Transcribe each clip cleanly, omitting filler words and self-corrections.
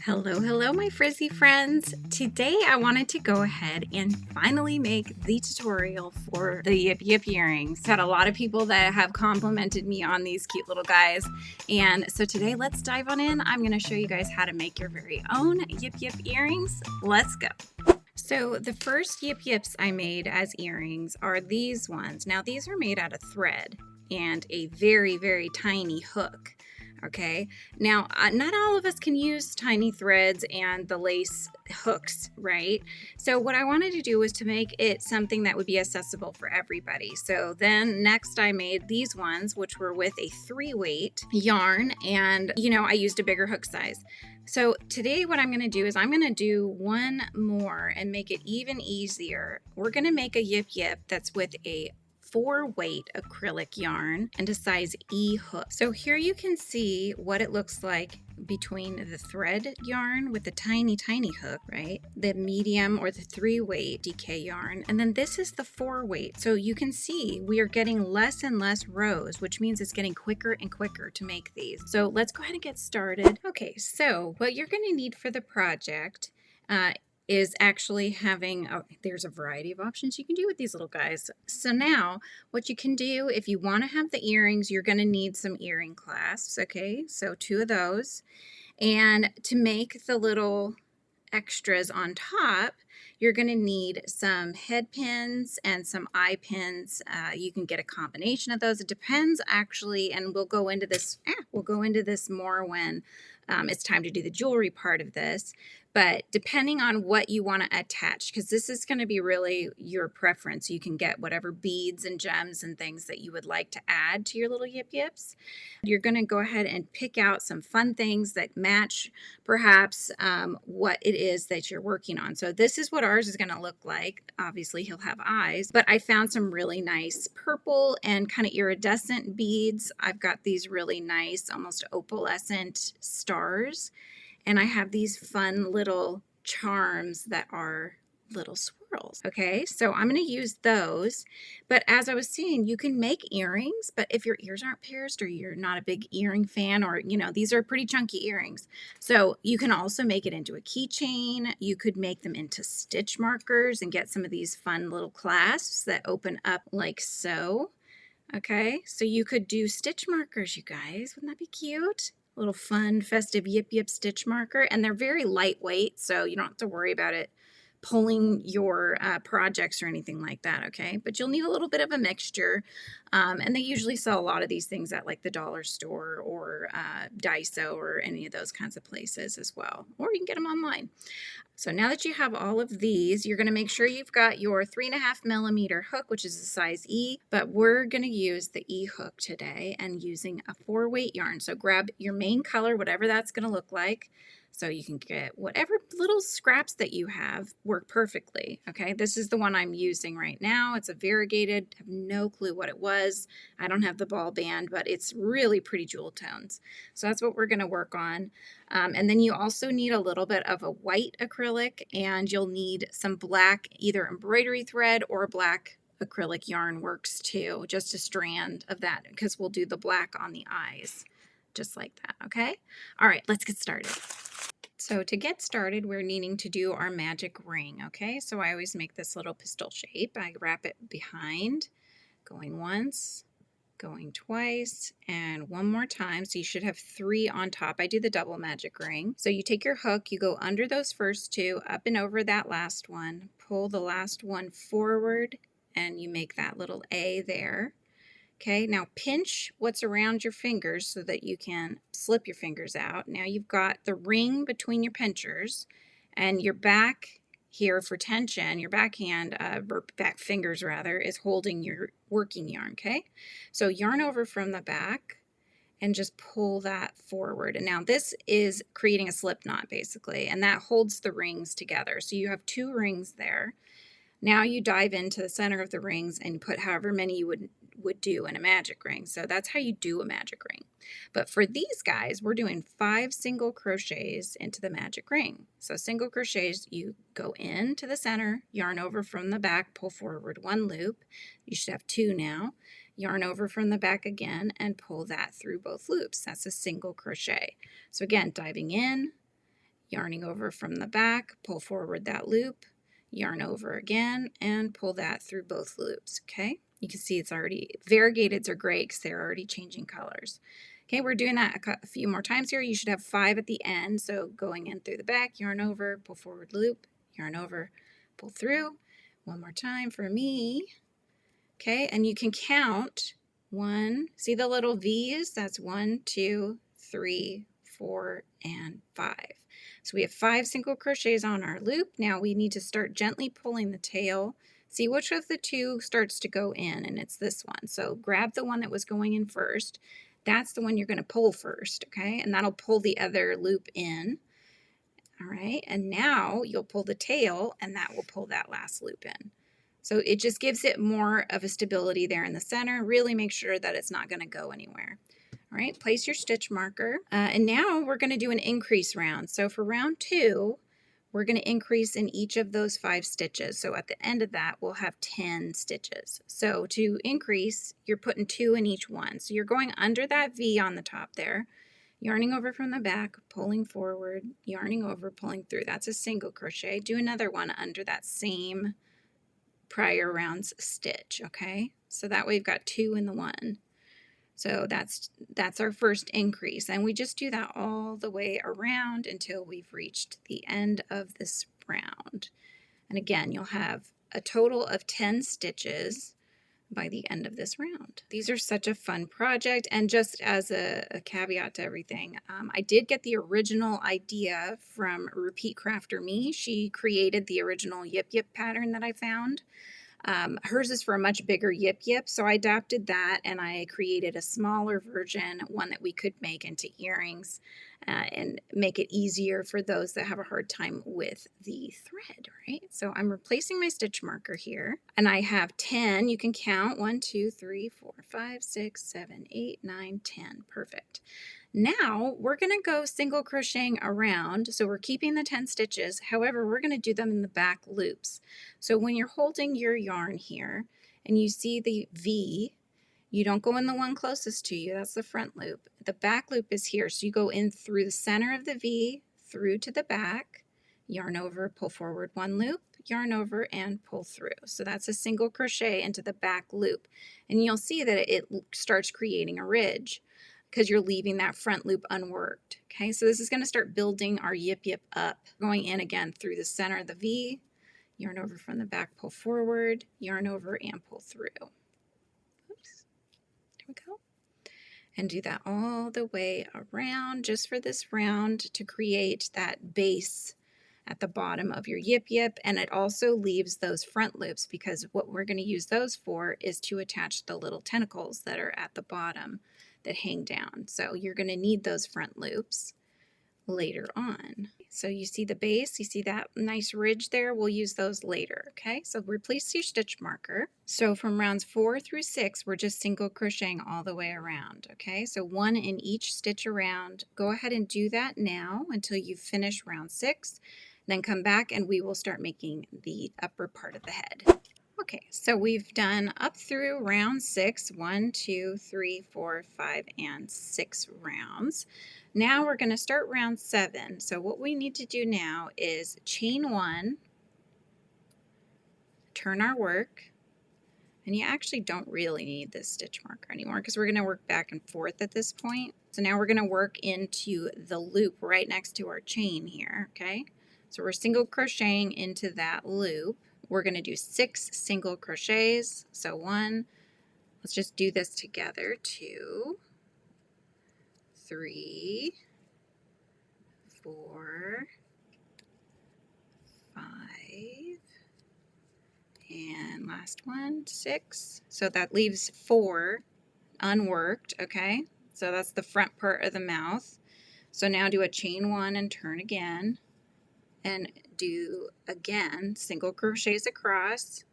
Hello, hello, my frizzy friends. Today I wanted to go ahead and finally make the tutorial for the Yip Yip earrings. Had a lot of people that have complimented me on these cute little guys. And so today let's dive on in. I'm going to show you guys how to make your very own Yip Yip earrings. Let's go. So the first Yip Yips I made as earrings are these ones. Now these are made out of thread and a very, very tiny hook. Okay, now not all of us can use tiny threads and the lace hooks, right? So what I wanted to do was to make it something that would be accessible for everybody. So then next I made these ones, which were with a 3-weight yarn, and I used a bigger hook size. So today what I'm going to do is I'm going to do one more and make it even easier. We're going to make a Yip Yip that's with a 4-weight acrylic yarn and a size E hook. So here you can see what it looks like between the thread yarn with the tiny hook, right? The medium or the 3-weight DK yarn. And then this is the 4-weight. So you can see we are getting less and less rows, which means it's getting quicker and quicker to make these. So let's go ahead and get started. Okay, so what you're going to need for the project is actually having, there's a variety of options you can do with these little guys. So now what you can do, if you want to have the earrings, you're going to need some earring clasps. Okay, so 2 of those. And to make the little extras on top, you're going to need some head pins and some eye pins. You can get a combination of those. It depends actually, and we'll go into this more when it's time to do the jewelry part of this. But depending on what you want to attach, because this is going to be really your preference, you can get whatever beads and gems and things that you would like to add to your little Yip Yips. You're going to go ahead and pick out some fun things that match perhaps what it is that you're working on. So this is what ours is going to look like. Obviously he'll have eyes, but I found some really nice purple and kind of iridescent beads. I've got these really nice, almost opalescent stars. And I have these fun little charms that are little swirls. Okay, so I'm going to use those. But as I was saying, you can make earrings, but if your ears aren't pierced or you're not a big earring fan, or these are pretty chunky earrings. So you can also make it into a keychain. You could make them into stitch markers and get some of these fun little clasps that open up like so. Okay, so you could do stitch markers, you guys. Wouldn't that be cute? Little fun festive Yip Yip stitch marker, and they're very lightweight, so you don't have to worry about it pulling your projects or anything like that. Okay, but you'll need a little bit of a mixture, and they usually sell a lot of these things at like the dollar store or Daiso or any of those kinds of places as well, or you can get them online. So now that you have all of these, you're going to make sure you've got your 3.5mm hook, which is a size E, but we're going to use the E hook today and using a 4-weight yarn. So grab your main color, whatever that's going to look like. So you can get whatever little scraps that you have work perfectly. Okay, this is the one I'm using right now. It's a variegated. I have no clue what it was. I don't have the ball band, but it's really pretty jewel tones. So that's what we're going to work on. And then you also need a little bit of a white acrylic, and you'll need some black, either embroidery thread or black acrylic yarn works too, just a strand of that, because we'll do the black on the eyes, just like that. Okay, all right, let's get started. So to get started, we're needing to do our magic ring. Okay, so I always make this little pistol shape. I wrap it behind, going once, going twice, and one more time. So you should have 3 on top. I do the double magic ring. So you take your hook, you go under those first 2, up and over that last one, pull the last one forward, and you make that little A there. Okay, now pinch what's around your fingers so that you can slip your fingers out. Now you've got the ring between your pinchers, and your back here for tension, your backhand, or back fingers rather, is holding your working yarn. Okay, so yarn over from the back and just pull that forward. And now this is creating a slip knot basically, and that holds the rings together. So you have 2 rings there. Now you dive into the center of the rings and put however many you would do in a magic ring. So that's how you do a magic ring. But for these guys, we're doing 5 single crochets into the magic ring. So single crochets, you go into the center, yarn over from the back, pull forward 1 loop. You should have 2 now. Yarn over from the back again and pull that through both loops. That's a single crochet. So again, diving in, yarning over from the back, pull forward that loop, yarn over again, and pull that through both loops, okay? You can see it's already, variegateds are great because they're already changing colors. Okay, we're doing that a few more times here. You should have 5 at the end, so going in through the back, yarn over, pull forward loop, yarn over, pull through. One more time for me. Okay, and you can count 1, see the little V's? That's 1, 2, 3, 4, and 5. So we have 5 single crochets on our loop. Now we need to start gently pulling the tail. See which of the 2 starts to go in, and it's this one. So grab the one that was going in first. That's the one you're going to pull first, okay? And that'll pull the other loop in. All right, and now you'll pull the tail, and that will pull that last loop in. So it just gives it more of a stability there in the center. Really make sure that it's not going to go anywhere. All right, place your stitch marker. And now we're going to do an increase round. So for round 2, we're going to increase in each of those 5 stitches. So at the end of that, we'll have 10 stitches. So to increase, you're putting 2 in each one. So you're going under that V on the top there, yarning over from the back, pulling forward, yarning over, pulling through. That's a single crochet. Do another one under that same prior round's stitch, okay? So that way we've got 2 in the 1. So that's our first increase, and we just do that all the way around until we've reached the end of this round. And again, you'll have a total of 10 stitches by the end of this round. These are such a fun project, and just as a caveat to everything, I did get the original idea from Repeat Crafter Me. She created the original Yip Yip pattern that I found. Hers is for a much bigger Yip Yip, so I adapted that and I created a smaller version, one that we could make into earrings and make it easier for those that have a hard time with the thread, right? So I'm replacing my stitch marker here, and I have 10. You can count 1, 2, 3, 4, 5, 6, 7, 8, 9, 10. Perfect. Now we're going to go single crocheting around. So we're keeping the 10 stitches. However, we're going to do them in the back loops. So when you're holding your yarn here and you see the V, you don't go in the one closest to you. That's the front loop. The back loop is here. So you go in through the center of the V, through to the back, yarn over, pull forward 1 loop, yarn over, and pull through. So that's a single crochet into the back loop. And you'll see that it starts creating a ridge because you're leaving that front loop unworked. Okay, so this is going to start building our Yip Yip up, going in again through the center of the V, yarn over from the back, pull forward, yarn over, and pull through. Oops, there we go. And do that all the way around just for this round to create that base at the bottom of your Yip Yip, and it also leaves those front loops because what we're going to use those for is to attach the little tentacles that are at the bottom that hang down. So you're going to need those front loops later on. So you see the base, you see that nice ridge there, we'll use those later, okay? So replace your stitch marker. So from rounds 4 through 6, we're just single crocheting all the way around, okay? So 1 in each stitch around. Go ahead and do that now until you finish round 6. Then come back and we will start making the upper part of the head. Okay, so we've done up through round 6, 1, 2, 3, 4, 5, and 6 rounds. Now we're going to start round 7. So what we need to do now is chain 1, turn our work, and you actually don't really need this stitch marker anymore because we're going to work back and forth at this point. So now we're going to work into the loop right next to our chain here, okay? So we're single crocheting into that loop. We're going to do 6 single crochets. So 1, let's just do this together. 2, 3, 4, 5, and last one, 6. So that leaves 4 unworked, okay? So that's the front part of the mouth. So now do a chain 1 and turn again. And do again single crochets across.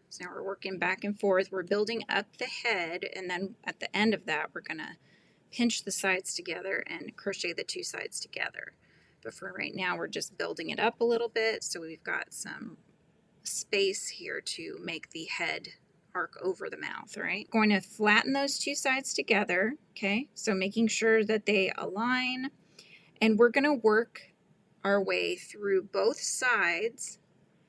So now we're working back and forth. We're building up the head, and then at the end of that we're going to pinch the sides together and crochet the 2 sides together. But for right now we're just building it up a little bit so we've got some space here to make the head arc over the mouth, right? Going to flatten those 2 sides together, okay? So making sure that they align, and we're going to work our way through both sides,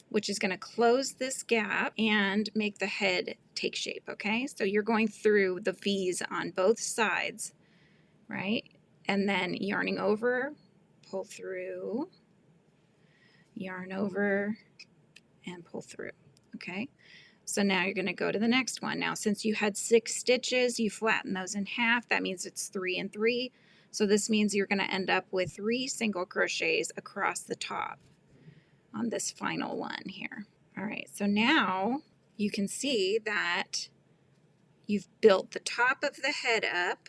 which is going to close this gap and make the head take shape, okay? So you're going through the V's on both sides, right? And then yarning over, pull through, yarn over, and pull through, okay? So now you're going to go to the next one. Now, since you had 6 stitches, you flatten those in half. That means it's 3 and 3. So this means you're going to end up with 3 single crochets across the top on this final one here. All right, so now you can see that you've built the top of the head up,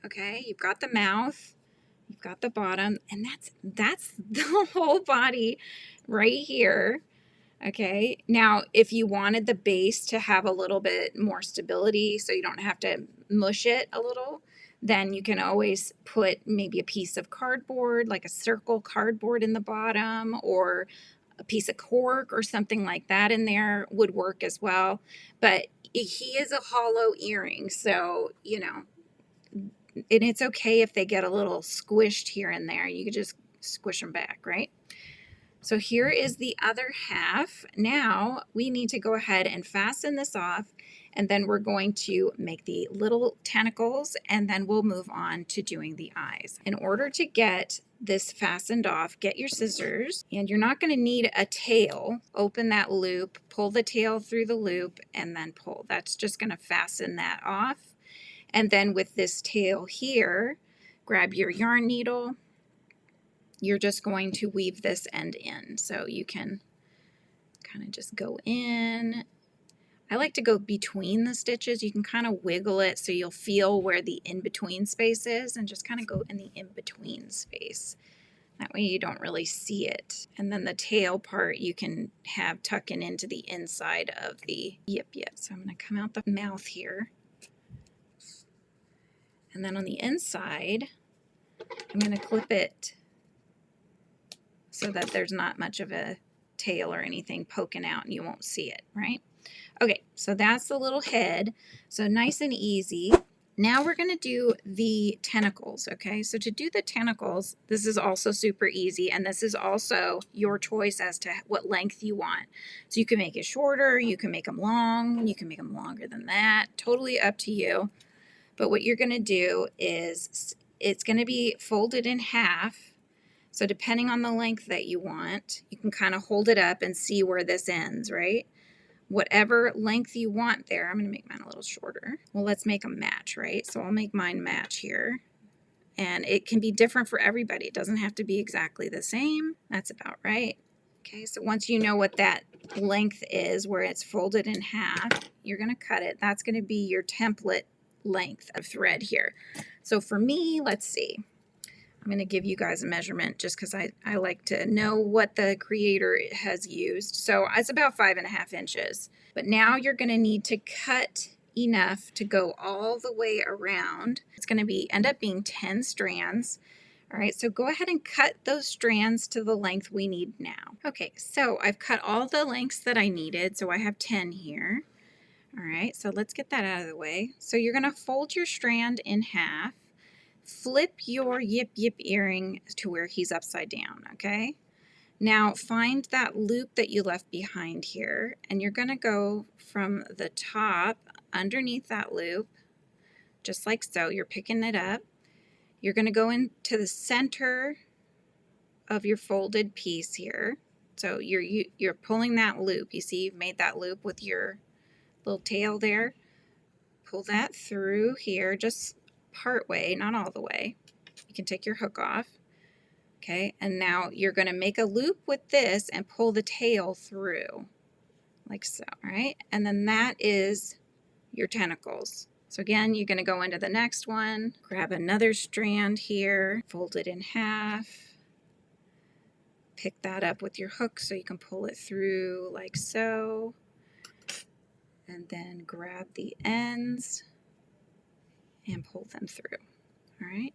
okay? You've got the mouth, you've got the bottom, and that's the whole body right here. Okay, now if you wanted the base to have a little bit more stability so you don't have to mush it a little, then you can always put maybe a piece of cardboard, like a circle cardboard in the bottom, or a piece of cork or something like that in there would work as well. But he is a hollow earring, so, you know, and it's okay if they get a little squished here and there. You could just squish them back, right? So here is the other half. Now we need to go ahead and fasten this off, and then we're going to make the little tentacles, and then we'll move on to doing the eyes. In order to get this fastened off, get your scissors, and you're not going to need a tail. Open that loop, pull the tail through the loop, and then pull. That's just going to fasten that off. And then with this tail here, grab your yarn needle. You're just going to weave this end in. So you can kind of just go in. I like to go between the stitches. You can kind of wiggle it so you'll feel where the in-between space is, and just kind of go in the in-between space. That way you don't really see it. And then the tail part you can have tucking into the inside of the yip yip. So I'm going to come out the mouth here. And then on the inside, I'm going to clip it so that there's not much of a tail or anything poking out and you won't see it, right? Okay, so that's the little head. So nice and easy. Now we're going to do the tentacles, okay? So to do the tentacles, this is also super easy, and this is also your choice as to what length you want. So you can make it shorter, you can make them long, you can make them longer than that. Totally up to you. But what you're going to do is it's going to be folded in half. So depending on the length that you want, you can kind of hold it up and see where this ends, right? Whatever length you want there. I'm going to make mine a little shorter. Well, let's make them match, right? So I'll make mine match here. And it can be different for everybody. It doesn't have to be exactly the same. That's about right. Okay, so once you know what that length is, where it's folded in half, you're going to cut it. That's going to be your template length of thread here. So for me, let's see. I'm going to give you guys a measurement just because I like to know what the creator has used. So it's about 5.5 inches. But now you're going to need to cut enough to go all the way around. It's going to end up being 10 strands. All right, so go ahead and cut those strands to the length we need now. Okay, so I've cut all the lengths that I needed, so I have 10 here. All right, so let's get that out of the way. So you're going to fold your strand in half. Flip your yip yip earring to where he's upside down, okay? Now find that loop that you left behind here, and you're going to go from the top underneath that loop, just like so. You're picking it up. You're going to go into the center of your folded piece here. So you're pulling that loop. You see you've made that loop with your little tail there. Pull that through here, just part way, not all the way. You can take your hook off. Okay, and now you're going to make a loop with this and pull the tail through like so, right? And then that is your tentacles. So again, you're going to go into the next one, grab another strand here, fold it in half, pick that up with your hook so you can pull it through like so, and then grab the ends and pull them through. All right,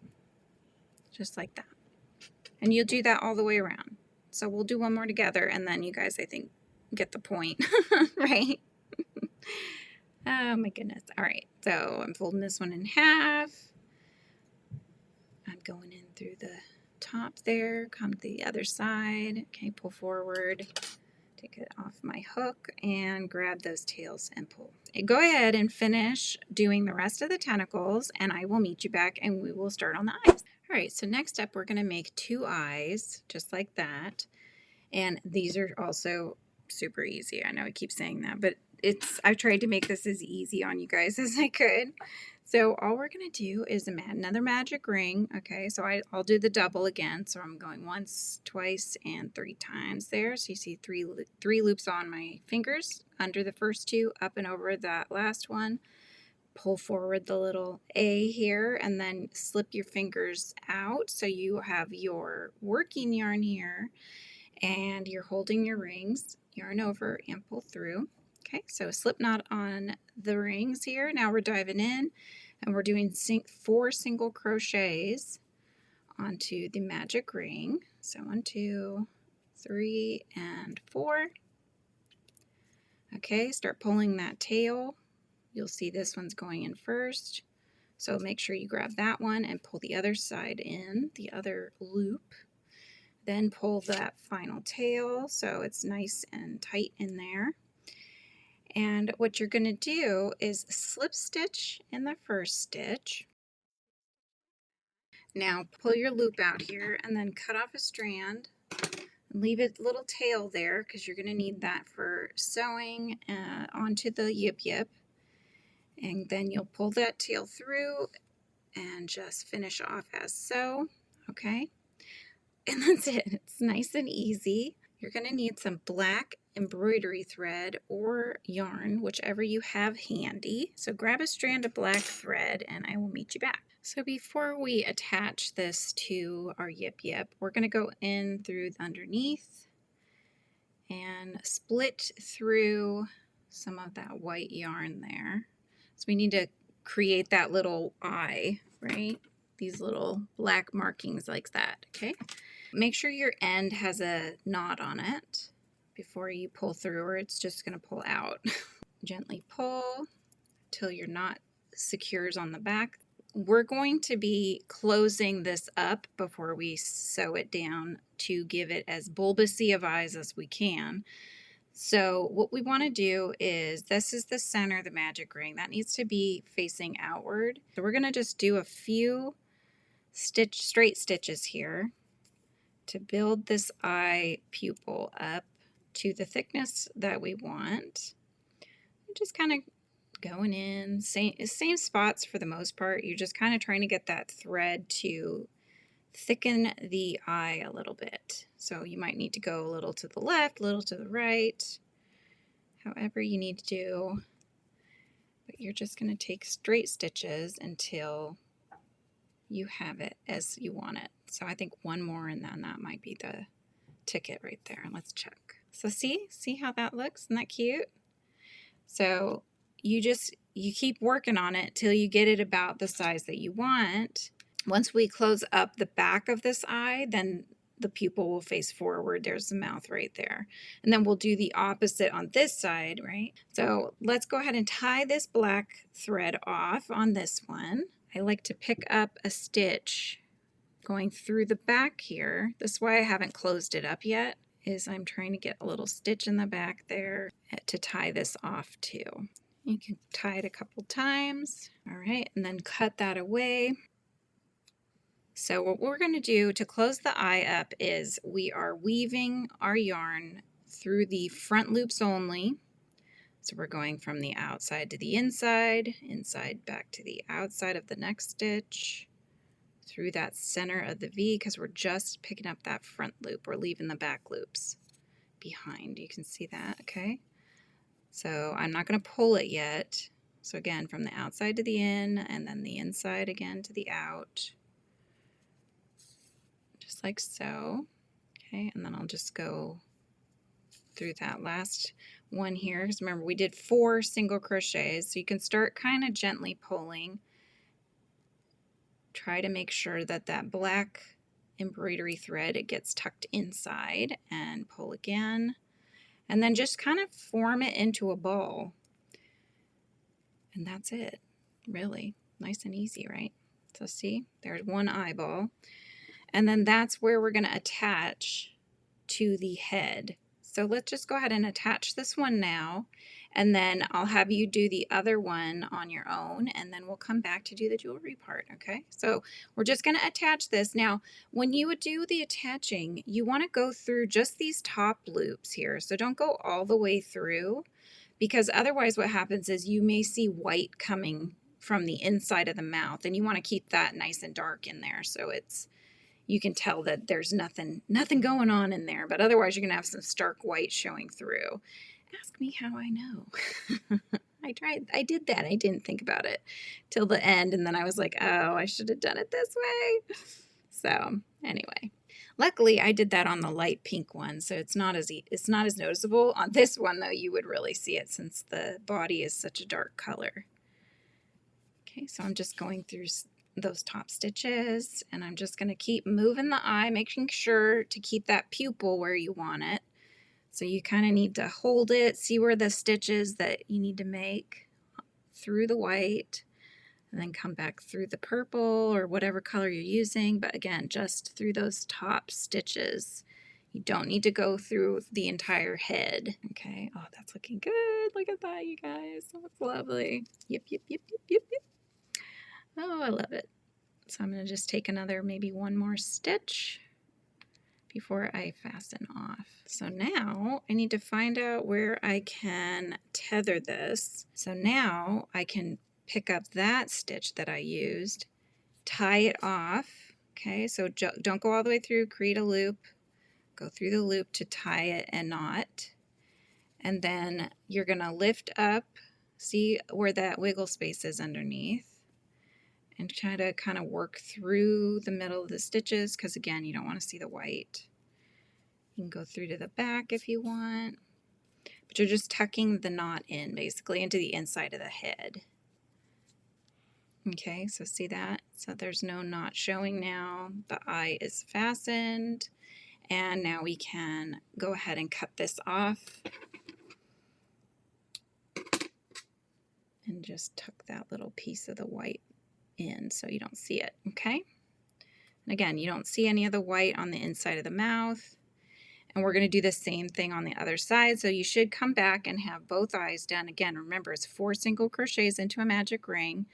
just like that. And you'll do that all the way around. So we'll do one more together, and then you guys, I think, get the point, right? Oh my goodness. All right, so I'm folding this one in half. I'm going in through the top there, come to the other side. Okay, pull forward, take it off my hook, and grab those tails and pull. And go ahead and finish doing the rest of the tentacles, and I will meet you back and we will start on the eyes. All right, so next up we're going to make 2 eyes, just like that. And these are also super easy. I know I keep saying that, but I tried to make this as easy on you guys as I could. So all we're going to do is add another magic ring. Okay, so I'll do the double again. So I'm going once, twice, and 3 times there. So you see three loops on my fingers, under the first 2, up and over that last one. Pull forward the little A here, and then slip your fingers out so you have your working yarn here, and you're holding your rings, yarn over and pull through. Okay, so slip knot on the rings here. Now we're diving in and we're doing 4 single crochets onto the magic ring. So 1, 2, 3, and 4. Okay, start pulling that tail. You'll see this one's going in first. So make sure you grab that one and pull the other side in, the other loop. Then pull that final tail so it's nice and tight in there. And what you're going to do is slip stitch in the first stitch. Now pull your loop out here and then cut off a strand. Leave a little tail there because you're going to need that for sewing onto the yip yip. And then you'll pull that tail through and just finish off as so. Okay, and that's it. It's nice and easy. You're going to need some black embroidery thread or yarn, whichever you have handy. So grab a strand of black thread and I will meet you back. So before we attach this to our yip yip, we're going to go in through underneath and split through some of that white yarn there. So we need to create that little eye, right? These little black markings like that, okay? Make sure your end has a knot on it before you pull through, or it's just going to pull out. Gently pull till your knot secures on the back. We're going to be closing this up before we sew it down to give it as bulbousy of eyes as we can. So what we want to do is, this is the center of the magic ring. That needs to be facing outward. So we're going to just do a few straight stitches here to build this eye pupil up to the thickness that we want. Just kind of going in, same spots for the most part. You're just kind of trying to get that thread to thicken the eye a little bit. So you might need to go a little to the left, a little to the right, however you need to do. But you're just going to take straight stitches until you have it as you want it. So I think one more and then that might be the ticket right there. Let's check. So see how that looks? Isn't that cute? So you keep working on it till you get it about the size that you want. Once we close up the back of this eye, then the pupil will face forward. There's the mouth right there. And then we'll do the opposite on this side, right? So let's go ahead and tie this black thread off on this one. I like to pick up a stitch going through the back here. This is why I haven't closed it up yet, is I'm trying to get a little stitch in the back there to tie this off to. You can tie it a couple times. All right, and then cut that away. So what we're going to do to close the eye up is we are weaving our yarn through the front loops only. So we're going from the outside to the inside back to the outside of the next stitch, through that center of the V, because we're just picking up that front loop. We're leaving the back loops behind. You can see that, okay? So I'm not going to pull it yet. So again, from the outside to the in, and then the inside again to the out. Just like so. Okay, and then I'll just go through that last one here. Because remember, we did 4 single crochets. So you can start kind of gently pulling. Try to make sure that that black embroidery thread, it gets tucked inside, and pull again. And then just kind of form it into a ball. And that's it, really. Nice and easy, right? So see, there's one eyeball. And then that's where we're going to attach to the head. So let's just go ahead and attach this one now, and then I'll have you do the other one on your own, and then we'll come back to do the jewelry part, okay? So we're just going to attach this. Now, when you would do the attaching, you want to go through just these top loops here. So don't go all the way through, because otherwise what happens is you may see white coming from the inside of the mouth, and you want to keep that nice and dark in there so you can tell that there's nothing going on in there, but otherwise you're going to have some stark white showing through. Ask me how I know. I did that. I didn't think about it till the end, and then I was like, oh, I should have done it this way. So anyway, luckily I did that on the light pink one, so it's not as noticeable. On this one though, you would really see it since the body is such a dark color. Okay, so I'm just going through those top stitches, and I'm just going to keep moving the eye, making sure to keep that pupil where you want it. So you kind of need to hold it, see where the stitches that you need to make through the white, and then come back through the purple or whatever color you're using. But again, just through those top stitches. You don't need to go through the entire head. Okay, oh, that's looking good. Look at that, you guys. That's lovely. Yip, yip, yip, yip, yip, yip. Oh, I love it. So I'm going to just take maybe one more stitch before I fasten off. So now I need to find out where I can tether this. So now I can pick up that stitch that I used, tie it off. Okay, so don't go all the way through, create a loop, go through the loop to tie it and knot. And then you're going to lift up, see where that wiggle space is underneath, and try to kind of work through the middle of the stitches, because again, you don't want to see the white. You can go through to the back if you want, but you're just tucking the knot in basically into the inside of the head. Okay, so see that? So there's no knot showing now. The eye is fastened, and now we can go ahead and cut this off and just tuck that little piece of the white in so you don't see it, okay? And again, you don't see any of the white on the inside of the mouth. And we're going to do the same thing on the other side. So you should come back and have both eyes done. Again, remember, it's 4 single crochets into a magic ring,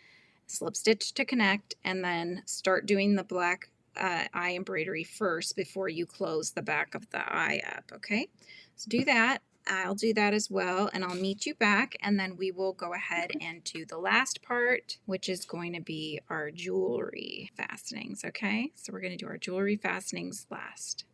slip stitch to connect, and then start doing the black eye embroidery first before you close the back of the eye up, okay? So do that. I'll do that as well, and I'll meet you back, and then we will go ahead and do the last part, which is going to be our jewelry fastenings, okay? So we're going to do our jewelry fastenings last.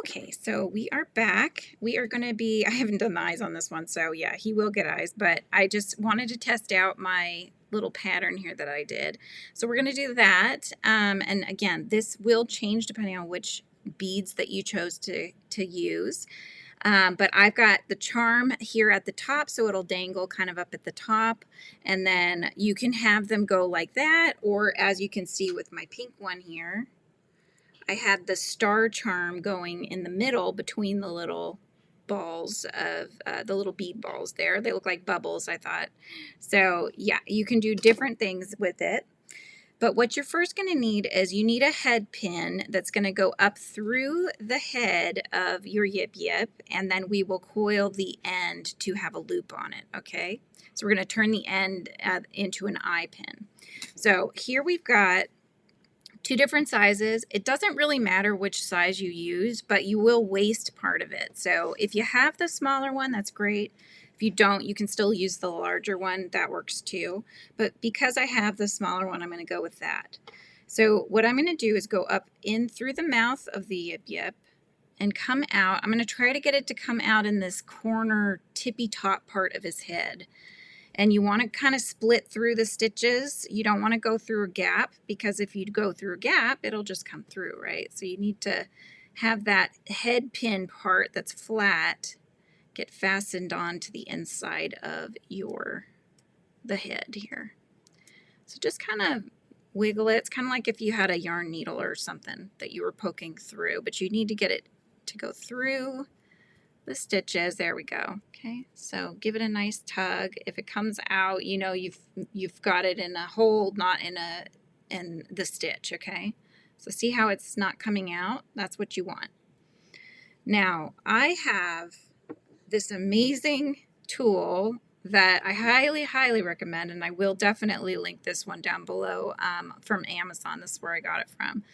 Okay, so we are back. We are going to be, I haven't done the eyes on this one, so yeah, he will get eyes, but I just wanted to test out my little pattern here that I did. So we're going to do that, and again, this will change depending on which beads that you chose to use. But I've got the charm here at the top, so it'll dangle kind of up at the top, and then you can have them go like that, or as you can see with my pink one here, I had the star charm going in the middle between the little balls of the little bead balls there. They look like bubbles, I thought. So yeah, you can do different things with it. But what you're first going to need is you need a head pin that's going to go up through the head of your Yip Yip, and then we will coil the end to have a loop on it, okay? So we're going to turn the end into an eye pin. So here we've got 2 different sizes. It doesn't really matter which size you use, but you will waste part of it. So if you have the smaller one, that's great. If you don't, you can still use the larger one. That works too. But because I have the smaller one, I'm going to go with that. So what I'm going to do is go up in through the mouth of the Yip Yip and come out. I'm going to try to get it to come out in this corner tippy top part of his head. And you want to kind of split through the stitches. You don't want to go through a gap, because if you go through a gap, it'll just come through, right? So you need to have that head pin part that's flat get fastened onto the inside of the head here. So just kind of wiggle it. It's kind of like if you had a yarn needle or something that you were poking through, but you need to get it to go through the stitches. There we go. Okay, so give it a nice tug. If it comes out, you know you've got it in a hold, not in the stitch. Okay, So see how it's not coming out? That's what you want. Now, I have this amazing tool that I highly, highly recommend, and I will definitely link this one down below from Amazon. This is where I got it from.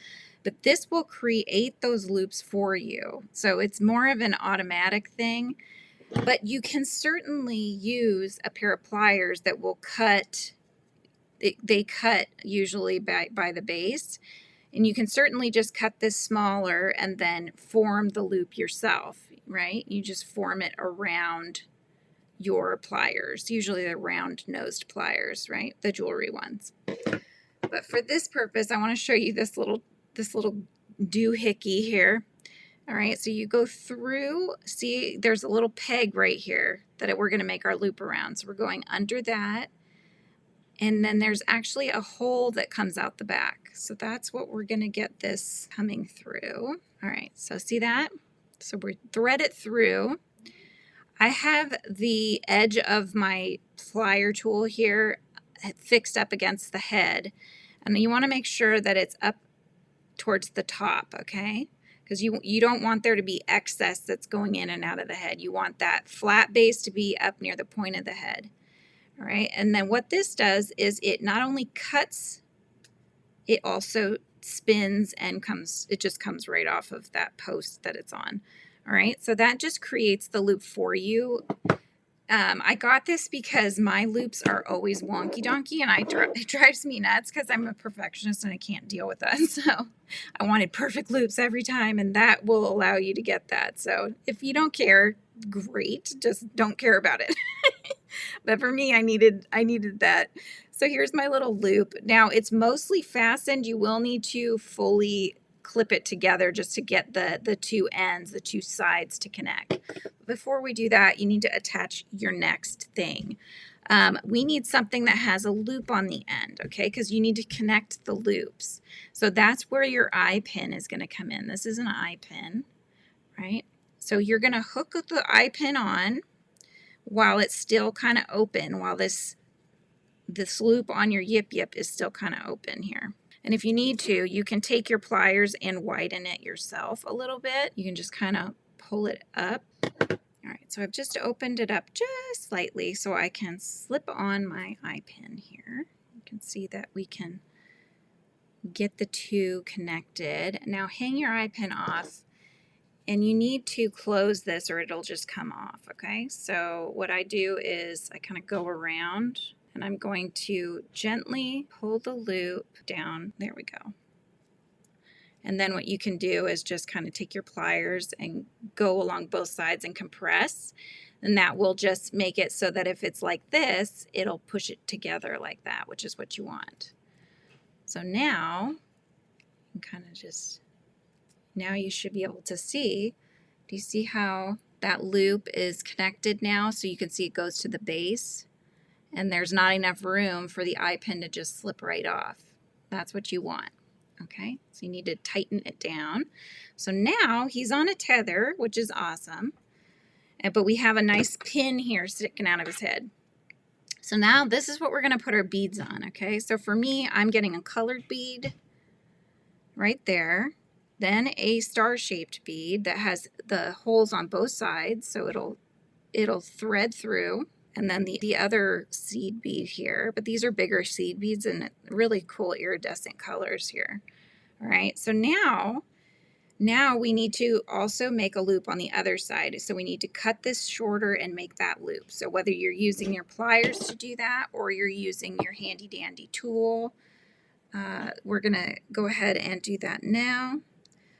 But this will create those loops for you. So it's more of an automatic thing, but you can certainly use a pair of pliers that will cut. They cut usually by the base. And you can certainly just cut this smaller and then form the loop yourself, right? You just form it around your pliers. Usually they're round-nosed pliers, right? The jewelry ones. But for this purpose, I want to show you this little doohickey here. All right, so you go through, see there's a little peg right here that we're going to make our loop around. So we're going under that. And then there's actually a hole that comes out the back. So that's what we're going to get this coming through. All right, so see that? So we thread it through. I have the edge of my plier tool here fixed up against the head. And you want to make sure that it's up towards the top, okay? Because you don't want there to be excess that's going in and out of the head. You want that flat base to be up near the point of the head. All right, and then what this does is it not only cuts, it also spins and it just comes right off of that post that it's on. All right, so that just creates the loop for you. I got this because my loops are always wonky donkey, and it drives me nuts because I'm a perfectionist and I can't deal with that. So I wanted perfect loops every time, and that will allow you to get that. So if you don't care, great, just don't care about it. But for me, I needed that. So here's my little loop. Now it's mostly fastened. You will need to fully clip it together just to get the two ends, the two sides to connect. Before we do that, you need to attach your next thing. We need something that has a loop on the end, okay? Because you need to connect the loops. So that's where your eye pin is going to come in. This is an eye pin, right? So you're going to hook the eye pin on while it's still kind of open, while this loop on your Yip Yip is still kind of open here. And if you need to, you can take your pliers and widen it yourself a little bit. You can just kind of pull it up. All right, so I've just opened it up just slightly so I can slip on my eye pin here. You can see that we can get the two connected. Now hang your eye pin off. And you need to close this or it'll just come off, okay? So what I do is I kind of go around and I'm going to gently pull the loop down. There we go. And then what you can do is just kind of take your pliers and go along both sides and compress. And that will just make it so that if it's like this, it'll push it together like that, which is what you want. So now, you can kind of just... Now you should be able to see, do you see how that loop is connected now? So you can see it goes to the base and there's not enough room for the eye pin to just slip right off. That's what you want, okay? So you need to tighten it down. So now he's on a tether, which is awesome, but we have a nice pin here sticking out of his head. So now this is what we're gonna put our beads on, okay? So for me, I'm getting a colored bead right there. Then a star-shaped bead that has the holes on both sides, so it'll thread through. And then the other seed bead here, but these are bigger seed beads and really cool iridescent colors here. All right, so now we need to also make a loop on the other side. So we need to cut this shorter and make that loop. So whether you're using your pliers to do that or you're using your handy dandy tool, we're gonna go ahead and do that now.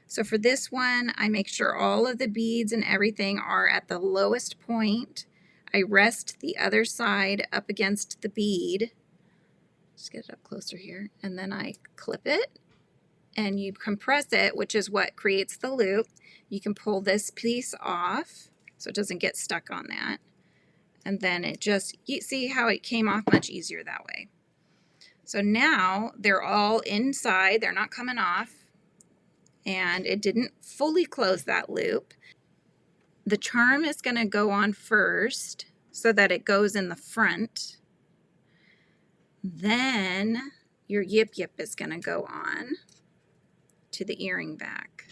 So for this one, I make sure all of the beads and everything are at the lowest point. I rest the other side up against the bead. Just get it up closer here. And then I clip it and you compress it, which is what creates the loop. You can pull this piece off so it doesn't get stuck on that. And then it just, you see how it came off much easier that way. So now they're all inside, they're not coming off. And it didn't fully close that loop. The charm is going to go on first so that it goes in the front. Then your Yip Yip is going to go on. to the earring back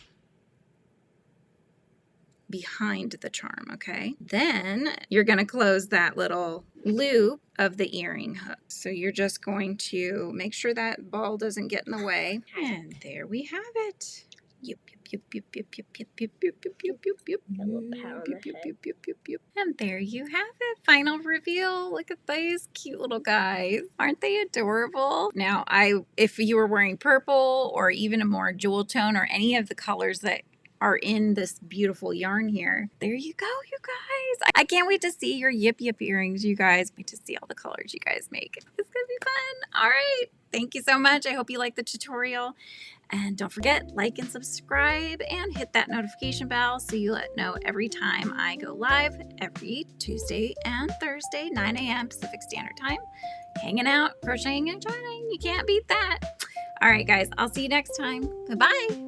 behind the charm, okay? Then you're going to close that little loop of the earring hook. So you're just going to make sure that ball doesn't get in the way. And there we have it. Yip, yip, yip, yip, yip, yip, yip, yip, yip, yip, yip, yip, yip. And there you have it. Final reveal. Look at these cute little guys. Aren't they adorable? Now, if you were wearing purple or even a more jewel tone or any of the colors that are in this beautiful yarn here, there you go, you guys. I can't wait to see your Yip Yip earrings, you guys. Wait to see all the colors you guys make. It's gonna be fun. All right, thank you so much. I hope you liked the tutorial, and don't forget, like and subscribe and hit that notification bell so you know every time I go live every Tuesday and Thursday, 9 a.m. Pacific Standard Time. Hanging out, crocheting and yarning. You can't beat that. All right, guys, I'll see you next time. Bye-bye.